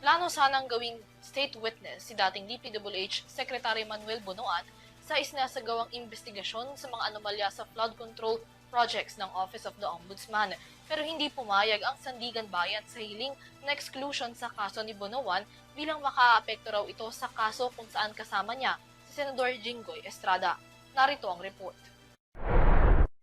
Plano sanang gawing state witness si dating DPWH Secretary Manuel Bonoan sa isinasagawang investigasyon sa mga anomalya sa flood control projects ng Office of the Ombudsman. Pero hindi pumayag ang Sandigan Bayan sa hiling na exclusion sa kaso ni Bonoan bilang makaapekto raw ito sa kaso kung saan kasama niya si Senador Jinggoy Estrada. Narito ang report.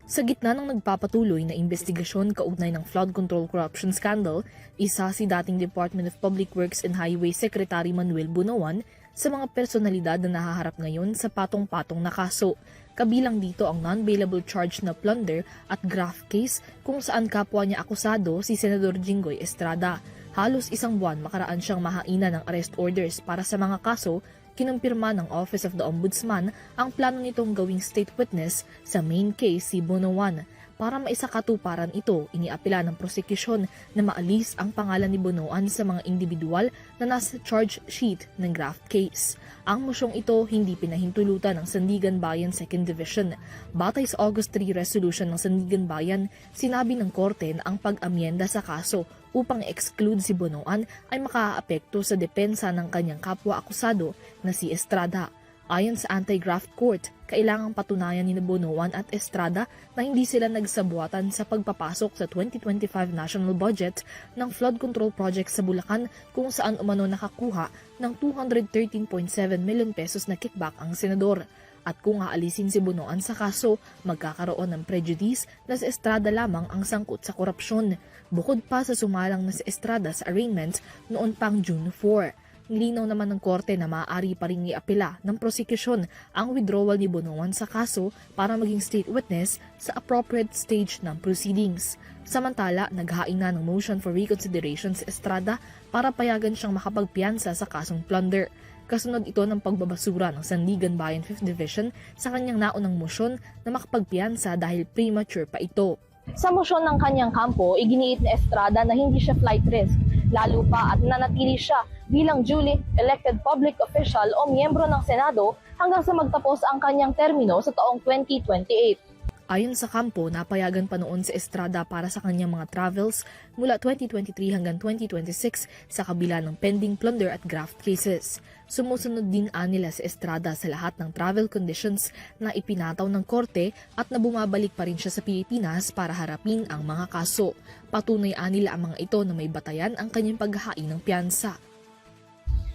Sa gitna ng nagpapatuloy na investigasyon kaugnay ng flood control corruption scandal, isa si dating Department of Public Works and Highway Secretary Manuel Bonoan sa mga personalidad na nahaharap ngayon sa patong-patong na kaso. Kabilang dito ang non-bailable charge na plunder at graft case kung saan kapwa niya akusado si Senador Jinggoy Estrada. Halos isang buwan makaraan siyang mahainan ng arrest orders para sa mga kaso. Kinumpirma ng Office of the Ombudsman ang plano nitong gawing state witness sa main case si Bonoan. Para maisakatuparan ito, iniapila ng prosekusyon na maalis ang pangalan ni Bonoan sa mga individual na nasa charge sheet ng graft case. Ang mosyong ito hindi pinahintulutan ng Sandigan Bayan 2nd Division. Batay sa August 3 resolution ng Sandigan Bayan, sinabi ng korte na ang pag-amyenda sa kaso upang exclude si Bonoan ay makaaapekto sa depensa ng kanyang kapwa-akusado na si Estrada. Ayon sa Anti-Graft Court, kailangang patunayan ni Bonoan at Estrada na hindi sila nagsabuatan sa pagpapasok sa 2025 national budget ng flood control project sa Bulacan kung saan umano nakakuha ng 213.7 million pesos na kickback ang senador. At kung aalisin si Bonoan sa kaso, magkakaroon ng prejudice na si Estrada lamang ang sangkot sa korupsyon. Bukod pa sa sumalang na si Estrada sa arraignment noon pang June 4. Nilinaw naman ng korte na maaari pa rin iapila ng prosekusyon ang withdrawal ni Bonoan sa kaso para maging state witness sa appropriate stage ng proceedings. Samantala, naghain na ng motion for reconsideration si Estrada para payagan siyang makapagpiyansa sa kasong plunder. Kasunod ito ng pagbabasura ng Sandigan Bayan 5th Division sa kanyang naunang motion na makapagpiyansa dahil premature pa ito. Sa motion ng kanyang kampo, iginiit ni Estrada na hindi siya flight risk, lalo pa at nanatili siya bilang duly elected public official o miyembro ng Senado hanggang sa magtapos ang kanyang termino sa taong 2028. Ayon sa kampo, napayagan pa noon si Estrada para sa kanyang mga travels mula 2023 hanggang 2026 sa kabila ng pending plunder at graft cases. Sumusunod din nila si Estrada sa lahat ng travel conditions na ipinataw ng korte at na bumabalik pa rin siya sa Pilipinas para harapin ang mga kaso. Patunay nila ang mga ito na may batayan ang kanyang paghahain ng piyansa.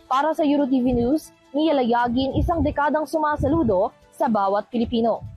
Para sa EuroTV News, Nia Layagin, isang dekadang sumasaludo sa bawat Pilipino.